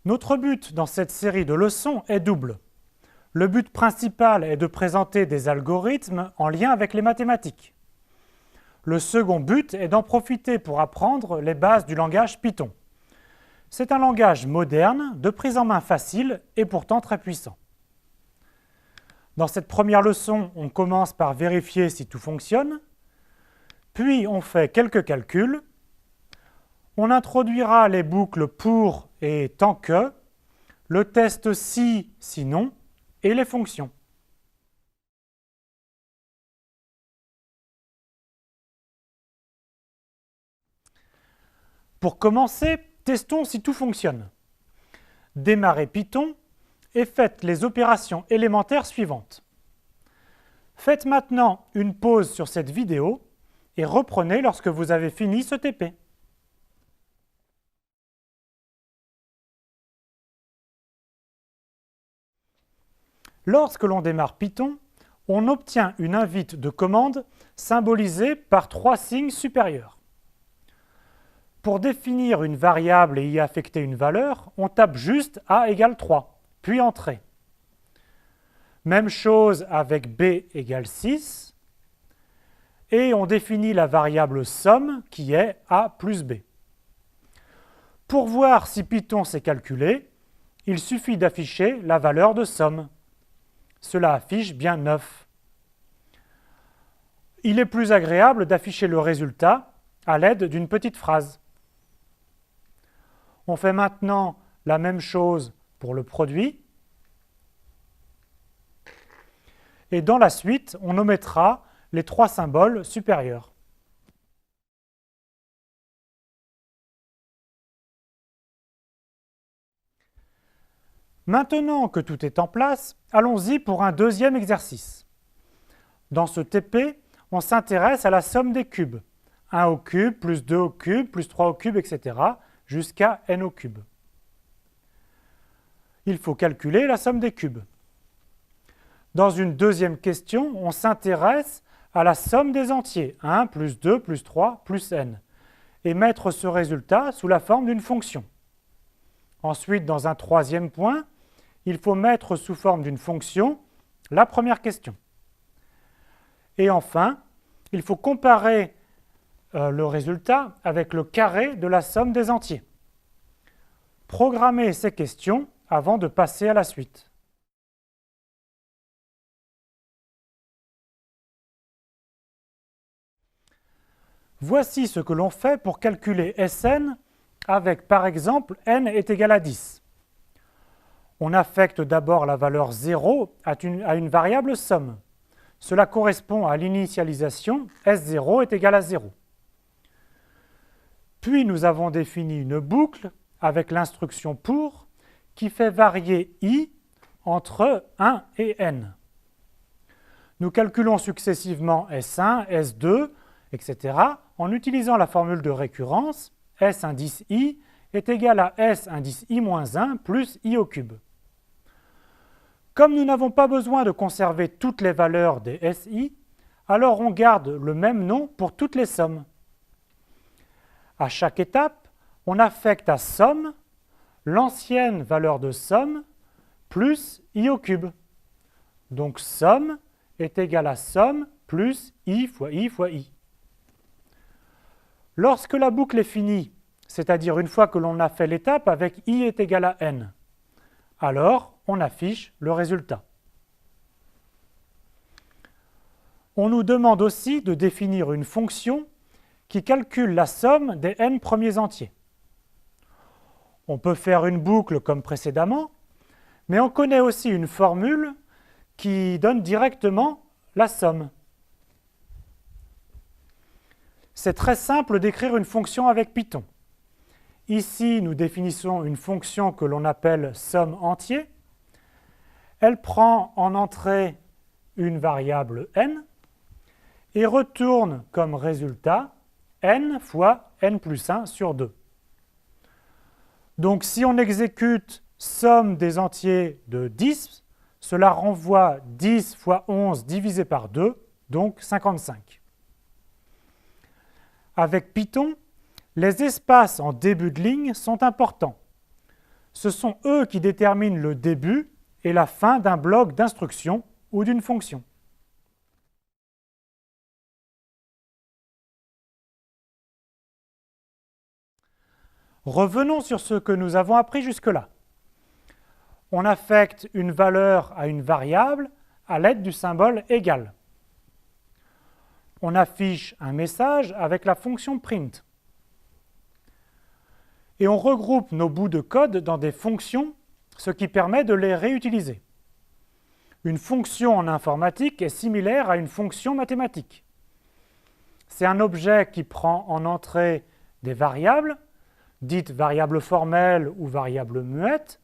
Notre but dans cette série de leçons est double. Le but principal est de présenter des algorithmes en lien avec les mathématiques. Le second but est d'en profiter pour apprendre les bases du langage Python. C'est un langage moderne, de prise en main facile et pourtant très puissant. Dans cette première leçon, on commence par vérifier si tout fonctionne, puis on fait quelques calculs, on introduira les boucles pour et tant que, le test si, sinon, et les fonctions. Pour commencer, testons si tout fonctionne. Démarrez Python et faites les opérations élémentaires suivantes. Faites maintenant une pause sur cette vidéo et reprenez lorsque vous avez fini ce TP. Lorsque l'on démarre Python, on obtient une invite de commande symbolisée par 3 signes supérieurs. Pour définir une variable et y affecter une valeur, on tape juste A égale 3, puis Entrée. Même chose avec B égale 6, et on définit la variable somme qui est A plus B. Pour voir si Python sait calculer, il suffit d'afficher la valeur de somme. Cela affiche bien 9. Il est plus agréable d'afficher le résultat à l'aide d'une petite phrase. On fait maintenant la même chose pour le produit. Et dans la suite, on omettra les 3 symboles supérieurs. Maintenant que tout est en place, allons-y pour un deuxième exercice. Dans ce TP, on s'intéresse à la somme des cubes. 1 au cube, plus 2 au cube, plus 3 au cube, etc. jusqu'à n au cube. Il faut calculer la somme des cubes. Dans une deuxième question, on s'intéresse à la somme des entiers, 1 plus 2 plus 3 plus n, et mettre ce résultat sous la forme d'une fonction. Ensuite, dans un troisième point, il faut mettre sous forme d'une fonction la première question. Et enfin, il faut comparer le résultat avec le carré de la somme des entiers. Programmez ces questions avant de passer à la suite. Voici ce que l'on fait pour calculer Sn avec, par exemple, n est égal à 10. On affecte d'abord la valeur 0 à une variable somme. Cela correspond à l'initialisation S0 est égal à 0. Puis nous avons défini une boucle avec l'instruction pour qui fait varier i entre 1 et n. Nous calculons successivement S1, S2, etc. en utilisant la formule de récurrence S indice i est égal à S indice i moins 1 plus i au cube. Comme nous n'avons pas besoin de conserver toutes les valeurs des SI, alors on garde le même nom pour toutes les sommes. À chaque étape, on affecte à somme l'ancienne valeur de somme plus i au cube. Donc somme est égal à somme plus i fois i fois i. Lorsque la boucle est finie, c'est-à-dire une fois que l'on a fait l'étape avec i est égal à n, alors on affiche le résultat. On nous demande aussi de définir une fonction qui calcule la somme des n premiers entiers. On peut faire une boucle comme précédemment, mais on connaît aussi une formule qui donne directement la somme. C'est très simple d'écrire une fonction avec Python. Ici, nous définissons une fonction que l'on appelle somme entier. Elle prend en entrée une variable n et retourne comme résultat n fois n plus 1 sur 2. Donc si on exécute somme des entiers de 10, cela renvoie 10 fois 11 divisé par 2, donc 55. Avec Python, les espaces en début de ligne sont importants. ce sont eux qui déterminent le début et la fin d'un bloc d'instruction ou d'une fonction. Revenons sur ce que nous avons appris jusque-là. On affecte une valeur à une variable à l'aide du symbole égal. On affiche un message avec la fonction print. Et on regroupe nos bouts de code dans des fonctions, ce qui permet de les réutiliser. Une fonction en informatique est similaire à une fonction mathématique. C'est un objet qui prend en entrée des variables, dites variables formelles ou variables muettes.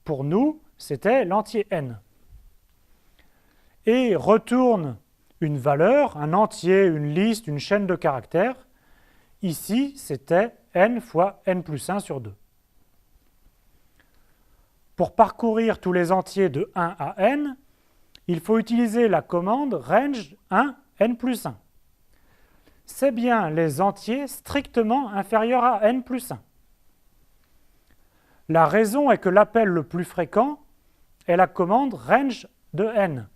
Pour nous, c'était l'entier n. Et retourne une valeur, un entier, une liste, une chaîne de caractères. Ici, c'était n fois n plus 1 sur 2. Pour parcourir tous les entiers de 1 à n, il faut utiliser la commande range 1 n plus 1. C'est bien les entiers strictement inférieurs à n plus 1. La raison est que l'appel le plus fréquent est la commande range de n,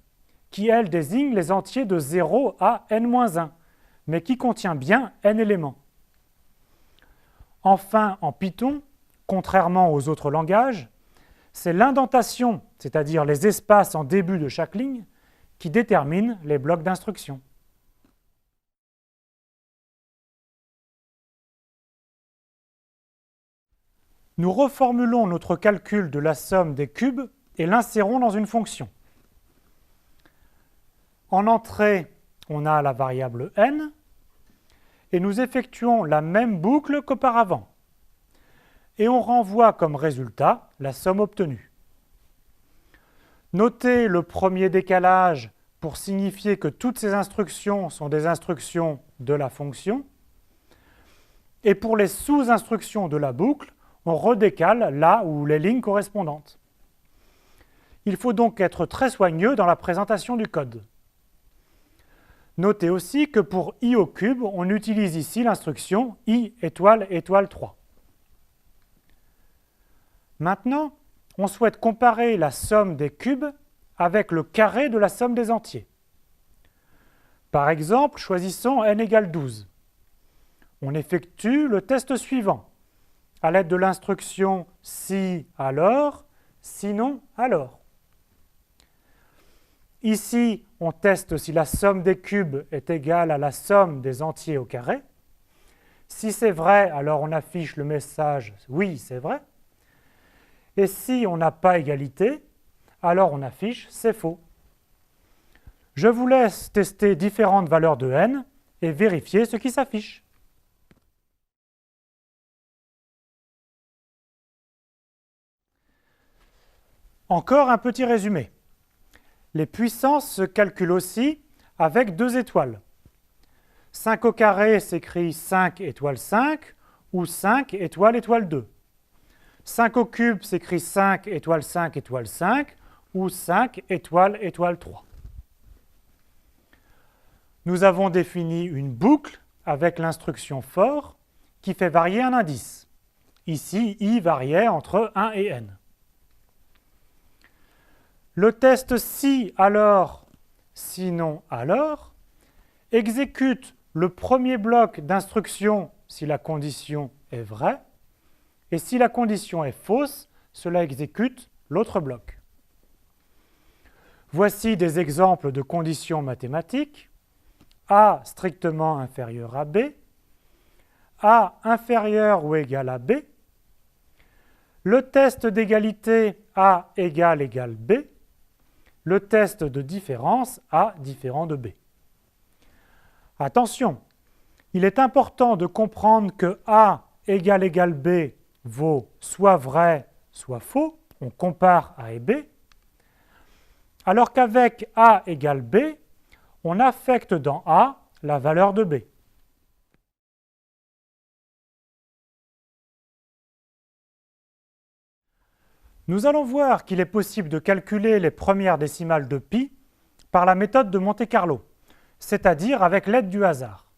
qui, elle, désigne les entiers de 0 à n-1, mais qui contient bien n éléments. Enfin, en Python, contrairement aux autres langages, c'est l'indentation, c'est-à-dire les espaces en début de chaque ligne, qui détermine les blocs d'instruction. Nous reformulons notre calcul de la somme des cubes et l'insérons dans une fonction. En entrée, on a la variable n, et nous effectuons la même boucle qu'auparavant. Et on renvoie comme résultat la somme obtenue. Notez le premier décalage pour signifier que toutes ces instructions sont des instructions de la fonction. Et pour les sous-instructions de la boucle, on redécale là où les lignes correspondantes. Il faut donc être très soigneux dans la présentation du code. Notez aussi que pour i au cube, on utilise ici l'instruction i étoile étoile 3. Maintenant, on souhaite comparer la somme des cubes avec le carré de la somme des entiers. Par exemple, choisissons n égale 12. On effectue le test suivant, à l'aide de l'instruction si alors, sinon alors. Ici, on teste si la somme des cubes est égale à la somme des entiers au carré. Si c'est vrai, alors on affiche le message « oui, c'est vrai ». Et si on n'a pas égalité, alors on affiche « c'est faux ». Je vous laisse tester différentes valeurs de n et vérifier ce qui s'affiche. Encore un petit résumé. Les puissances se calculent aussi avec 2 étoiles. 5 au carré s'écrit 5 étoile 5 ou 5 étoile étoile 2. 5 au cube s'écrit 5 étoile 5 étoile 5 ou 5 étoile étoile 3. Nous avons défini une boucle avec l'instruction for qui fait varier un indice. Ici, i variait entre 1 et n. Le test si alors, sinon alors, exécute le premier bloc d'instruction si la condition est vraie, et si la condition est fausse, cela exécute l'autre bloc. Voici des exemples de conditions mathématiques. A strictement inférieur à B, A inférieur ou égal à B, le test d'égalité A égale B, le test de différence A différent de B. Attention, il est important de comprendre que A égale B vaut soit vrai, soit faux, on compare A et B, alors qu'avec A égale B, on affecte dans A la valeur de B. Nous allons voir qu'il est possible de calculer les premières décimales de pi par la méthode de Monte-Carlo, c'est-à-dire avec l'aide du hasard.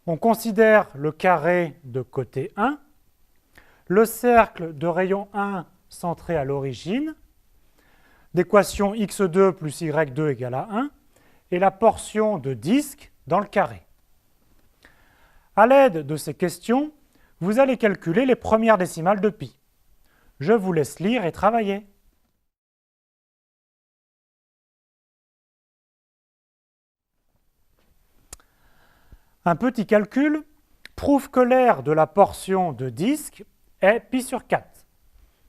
On considère le carré de côté 1, le cercle de rayon 1 centré à l'origine, d'équation x2 plus y2 égale à 1, et la portion de disque dans le carré. À l'aide de ces questions, vous allez calculer les premières décimales de pi. Je vous laisse lire et travailler. Un petit calcul prouve que l'aire de la portion de disque est pi sur 4.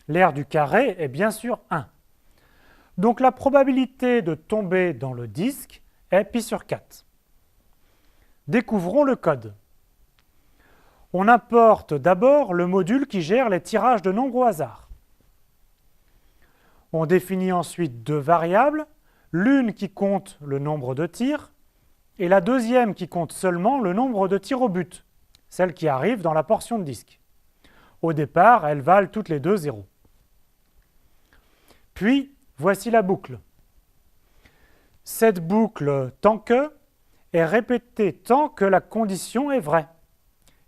L'aire du carré est bien sûr 1. Donc la probabilité de tomber dans le disque est pi sur 4. Découvrons le code. On importe d'abord le module qui gère les tirages de nombres au hasard. On définit ensuite deux variables, l'une qui compte le nombre de tirs et la deuxième qui compte seulement le nombre de tirs au but, celle qui arrive dans la portion de disque. Au départ, elles valent toutes les deux 0. Puis, voici la boucle. Cette boucle tant que est répétée tant que la condition est vraie.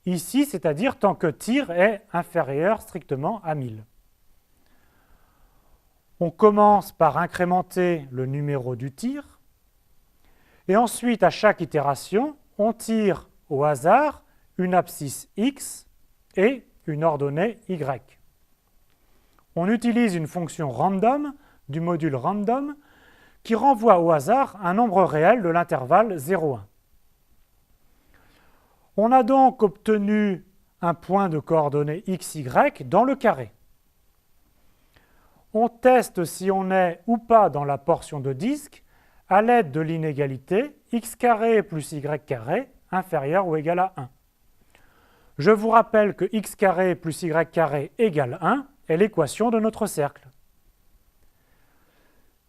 Ici, c'est-à-dire tant que tir est inférieur strictement à 1000. On commence par incrémenter le numéro du tir et ensuite, à chaque itération, on tire au hasard une abscisse x et une ordonnée y. On utilise une fonction random du module random qui renvoie au hasard un nombre réel de l'intervalle 0,1. On a donc obtenu un point de coordonnées xy dans le carré. On teste si on est ou pas dans la portion de disque à l'aide de l'inégalité x carré plus y carré inférieur ou égal à 1. Je vous rappelle que x carré plus y carré égale 1 est l'équation de notre cercle.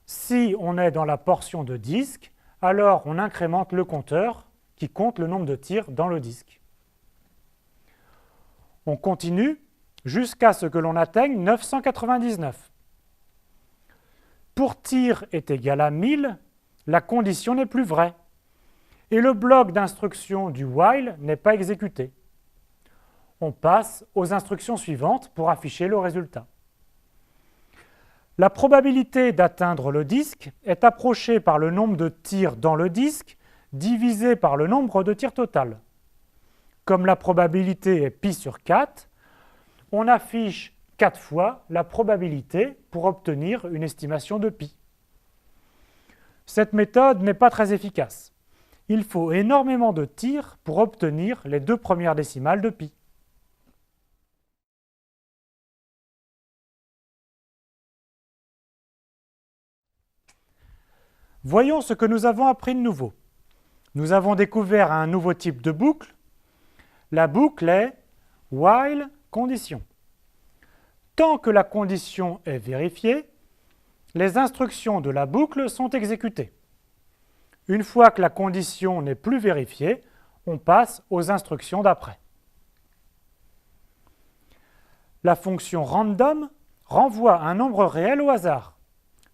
Si on est dans la portion de disque, alors on incrémente le compteur qui compte le nombre de tirs dans le disque. On continue jusqu'à ce que l'on atteigne 999. Pour tir est égal à 1000, la condition n'est plus vraie et le bloc d'instruction du while n'est pas exécuté. On passe aux instructions suivantes pour afficher le résultat. La probabilité d'atteindre le disque est approchée par le nombre de tirs dans le disque divisé par le nombre de tirs total. Comme la probabilité est pi sur 4, on affiche 4 fois la probabilité pour obtenir une estimation de pi. Cette méthode n'est pas très efficace. Il faut énormément de tirs pour obtenir les deux premières décimales de pi. Voyons ce que nous avons appris de nouveau. Nous avons découvert un nouveau type de boucle. La boucle est while condition. Tant que la condition est vérifiée, les instructions de la boucle sont exécutées. Une fois que la condition n'est plus vérifiée, on passe aux instructions d'après. La fonction random renvoie un nombre réel au hasard,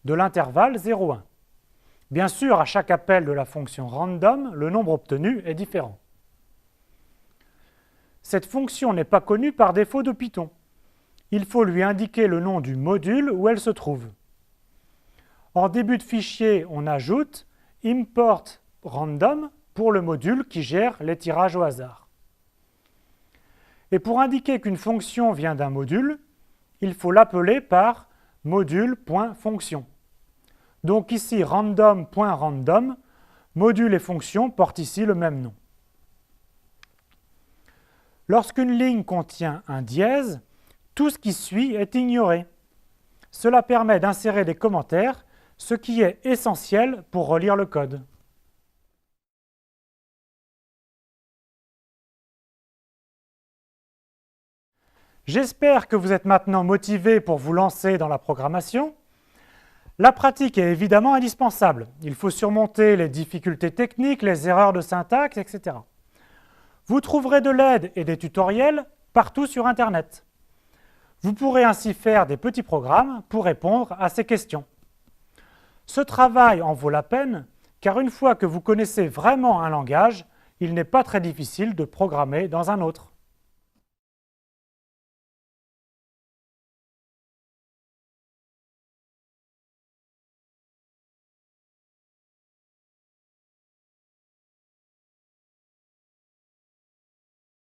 de l'intervalle 0,1. Bien sûr, à chaque appel de la fonction random, le nombre obtenu est différent. Cette fonction n'est pas connue par défaut de Python. Il faut lui indiquer le nom du module où elle se trouve. En début de fichier, on ajoute import random pour le module qui gère les tirages au hasard. Et pour indiquer qu'une fonction vient d'un module, il faut l'appeler par module.fonction. Donc ici, random.random, module et fonction portent ici le même nom. Lorsqu'une ligne contient un dièse, tout ce qui suit est ignoré. Cela permet d'insérer des commentaires, ce qui est essentiel pour relire le code. J'espère que vous êtes maintenant motivé pour vous lancer dans la programmation. La pratique est évidemment indispensable. Il faut surmonter les difficultés techniques, les erreurs de syntaxe, etc. Vous trouverez de l'aide et des tutoriels partout sur Internet. Vous pourrez ainsi faire des petits programmes pour répondre à ces questions. Ce travail en vaut la peine, car une fois que vous connaissez vraiment un langage, il n'est pas très difficile de programmer dans un autre.